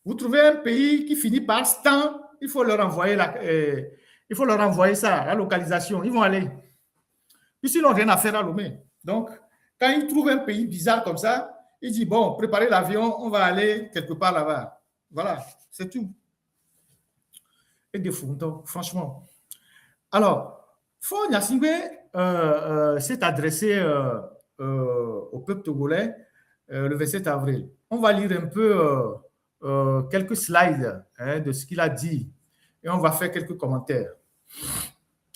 Vous trouvez un pays qui finit par Stan, il faut leur envoyer ça, la localisation. Ils vont aller. Puis ils n'ont rien à faire à Lomé. Donc, quand ils trouvent un pays bizarre comme ça, ils disent, bon, préparez l'avion, on va aller quelque part là-bas. Voilà, c'est tout. Et des fourneaux, franchement. Alors, Faure Gnassingbé s'est adressé au peuple togolais le 27 avril. On va lire un peu quelques slides de ce qu'il a dit et on va faire quelques commentaires.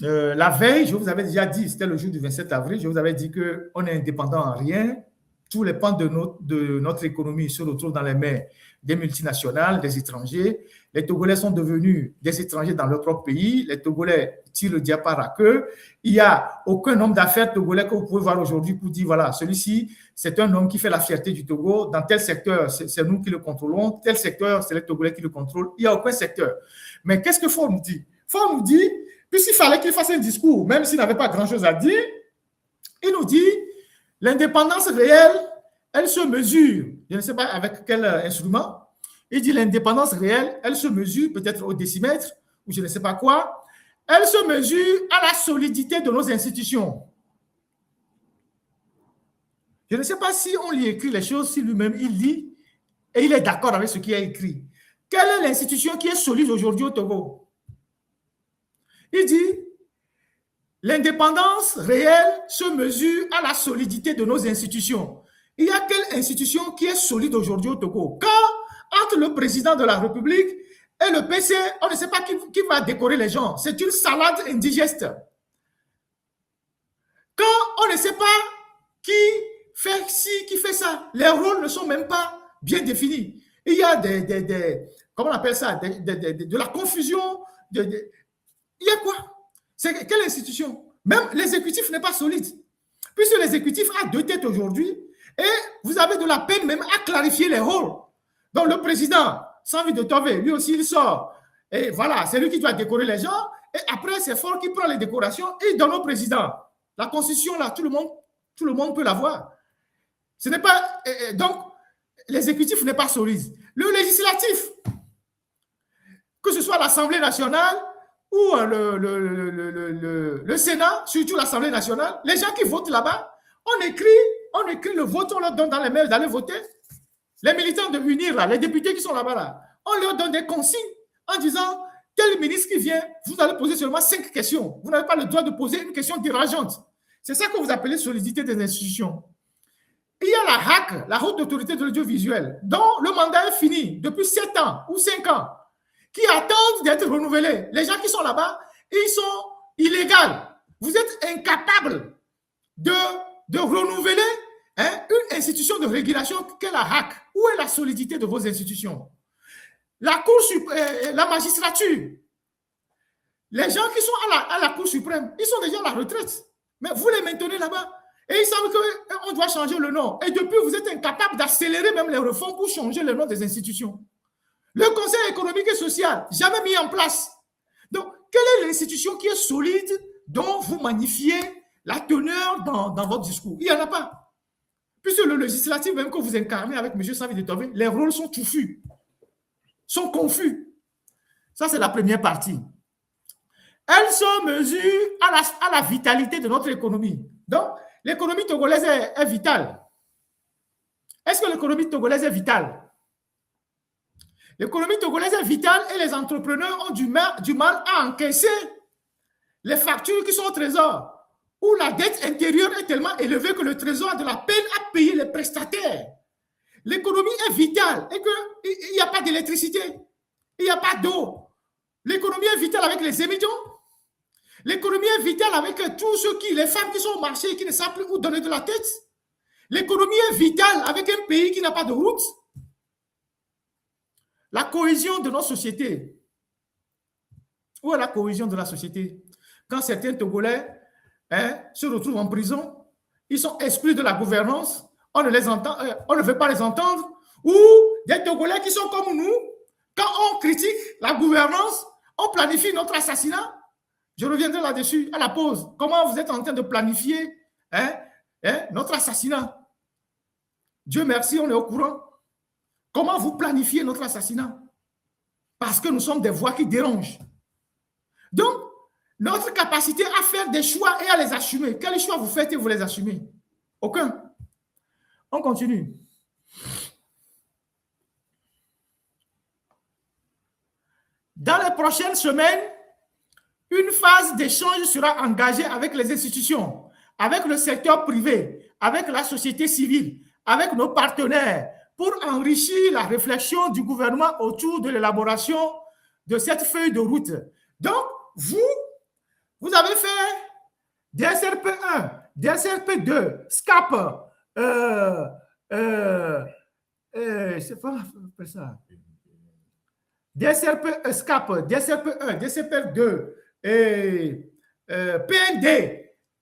La veille, je vous avais déjà dit, c'était le jour du 27 avril, je vous avais dit qu'on est indépendant en rien. Tous les pans de notre économie se retrouvent dans les mains des multinationales, des étrangers. Les Togolais sont devenus des étrangers dans leur propre pays. Les Togolais tirent le diapar à queue. Il n'y a aucun homme d'affaires togolais que vous pouvez voir aujourd'hui pour dire, voilà, celui-ci, c'est un homme qui fait la fierté du Togo. Dans tel secteur, c'est nous qui le contrôlons. Tel secteur, c'est les Togolais qui le contrôlent. Il n'y a aucun secteur. Mais qu'est-ce que Faure nous dit? Faure nous dit, puisqu'il fallait qu'il fasse un discours, même s'il n'avait pas grand-chose à dire, il nous dit, l'indépendance réelle, elle se mesure, je ne sais pas avec quel instrument, il dit l'indépendance réelle, elle se mesure peut-être au décimètre, ou je ne sais pas quoi, elle se mesure à la solidité de nos institutions. Je ne sais pas si on lui écrit les choses, si lui-même il lit, et il est d'accord avec ce qu'il a écrit. Quelle est l'institution qui est solide aujourd'hui au Togo? Il dit, l'indépendance réelle se mesure à la solidité de nos institutions. Il y a quelle institution qui est solide aujourd'hui au Togo? Quand, entre le président de la République et le PC, on ne sait pas qui va décorer les gens. C'est une salade indigeste. Quand on ne sait pas qui fait ci, qui fait ça, les rôles ne sont même pas bien définis. Il y a comment on appelle ça, de la confusion, il y a quoi? C'est quelle institution? Même l'exécutif n'est pas solide. Puisque l'exécutif a deux têtes aujourd'hui et vous avez de la peine même à clarifier les rôles. Donc le président, sans envie de tomber, lui aussi il sort. Et voilà, c'est lui qui doit décorer les gens. Et après, c'est Faure qui prend les décorations et il donne au président. La constitution, là, tout le monde peut l'avoir. Ce n'est pas. Donc, l'exécutif n'est pas solide. Le législatif, que ce soit l'Assemblée nationale, ou le Sénat, surtout l'Assemblée nationale, les gens qui votent là-bas, on écrit le vote, on leur donne dans les mails d'aller voter. Les militants de l'UNIR, les députés qui sont là-bas, là, on leur donne des consignes en disant, tel ministre qui vient, vous allez poser seulement 5 questions. Vous n'avez pas le droit de poser une question dérangeante. C'est ça que vous appelez solidité des institutions. Il y a la HAC, la Haute Autorité de l'Audiovisuel, dont le mandat est fini depuis 7 ans ou 5 ans, qui attendent d'être renouvelés. Les gens qui sont là-bas, ils sont illégaux. Vous êtes incapables de renouveler une institution de régulation qu'est la HAC. Où est la solidité de vos institutions? La Cour suprême, la magistrature, les gens qui sont à la Cour suprême, ils sont déjà à la retraite. Mais vous les maintenez là-bas. Et ils savent qu'on doit changer le nom. Et depuis, vous êtes incapables d'accélérer même les réformes pour changer le nom des institutions. Le Conseil économique et social, jamais mis en place. Donc, quelle est l'institution qui est solide dont vous magnifiez la teneur dans votre discours? Il n'y en a pas. Puisque le législatif, même que vous incarnez avec M. Savi de Tové, les rôles sont touffus, sont confus. Ça, c'est la première partie. Elle se mesure à la vitalité de notre économie. Donc, l'économie togolaise est vitale. Est-ce que l'économie togolaise est vitale? L'économie togolaise est vitale et les entrepreneurs ont du mal à encaisser les factures qui sont au trésor, où la dette intérieure est tellement élevée que le trésor a de la peine à payer les prestataires. L'économie est vitale et qu'il n'y a pas d'électricité, il n'y a pas d'eau. L'économie est vitale avec les émigrants. L'économie est vitale avec tous les femmes qui sont au marché et qui ne savent plus où donner de la tête. L'économie est vitale avec un pays qui n'a pas de route. La cohésion de notre société. Où est la cohésion de la société? Quand certains Togolais se retrouvent en prison, ils sont exclus de la gouvernance, on ne veut pas les entendre, ou des Togolais qui sont comme nous, quand on critique la gouvernance, on planifie notre assassinat. Je reviendrai là-dessus à la pause. Comment vous êtes en train de planifier notre assassinat? Dieu merci, on est au courant. Comment vous planifiez notre assassinat? Parce que nous sommes des voix qui dérangent. Donc, notre capacité à faire des choix et à les assumer. Quels choix vous faites et vous les assumez? Aucun. On continue. Dans les prochaines semaines, une phase d'échange sera engagée avec les institutions, avec le secteur privé, avec la société civile, avec nos partenaires, pour enrichir la réflexion du gouvernement autour de l'élaboration de cette feuille de route. Donc, vous avez fait DSRP 1, DSRP 2, SCAP, c'est pas ça. DSRP, SCAP, DSRP 1, DSRP 2, et PND,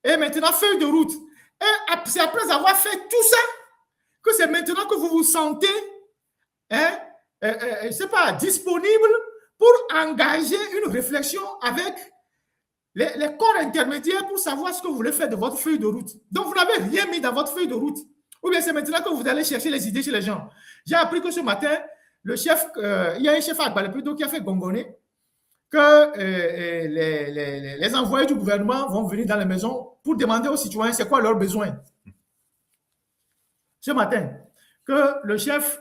et maintenant feuille de route. Et c'est après avoir fait tout ça que c'est maintenant que vous vous sentez c'est pas disponible pour engager une réflexion avec les corps intermédiaires pour savoir ce que vous voulez faire de votre feuille de route. Donc, vous n'avez rien mis dans votre feuille de route. Ou bien c'est maintenant que vous allez chercher les idées chez les gens. J'ai appris que ce matin, le chef, il y a un chef à Agbalé-Pédo qui a fait gongonner que les envoyés du gouvernement vont venir dans les maisons pour demander aux citoyens c'est quoi leurs besoins. Ce matin, que le chef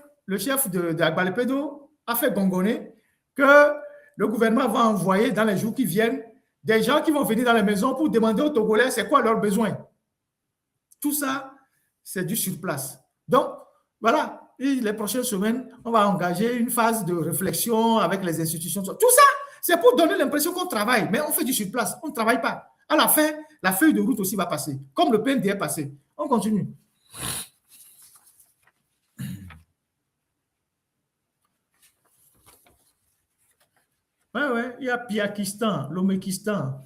d'Agbalé-Pédo a fait gongonner que le gouvernement va envoyer dans les jours qui viennent des gens qui vont venir dans les maisons pour demander aux Togolais c'est quoi leurs besoins. Tout ça, c'est du sur place. Donc, voilà, et les prochaines semaines, on va engager une phase de réflexion avec les institutions. Tout ça, c'est pour donner l'impression qu'on travaille, mais on fait du sur place, on ne travaille pas. À la fin, la feuille de route aussi va passer, comme le PND est passé. On continue. Ouais, il y a Piakistan, l'Omekistan.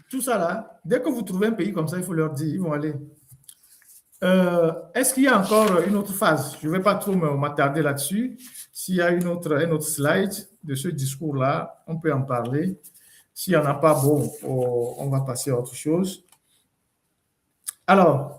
Tout ça là, dès que vous trouvez un pays comme ça, il faut leur dire, ils vont aller. Est-ce qu'il y a encore une autre phase? Je ne vais pas trop m'attarder là-dessus. S'il y a un autre slide de ce discours-là, on peut en parler. S'il n'y en a pas, bon, on va passer à autre chose. Alors,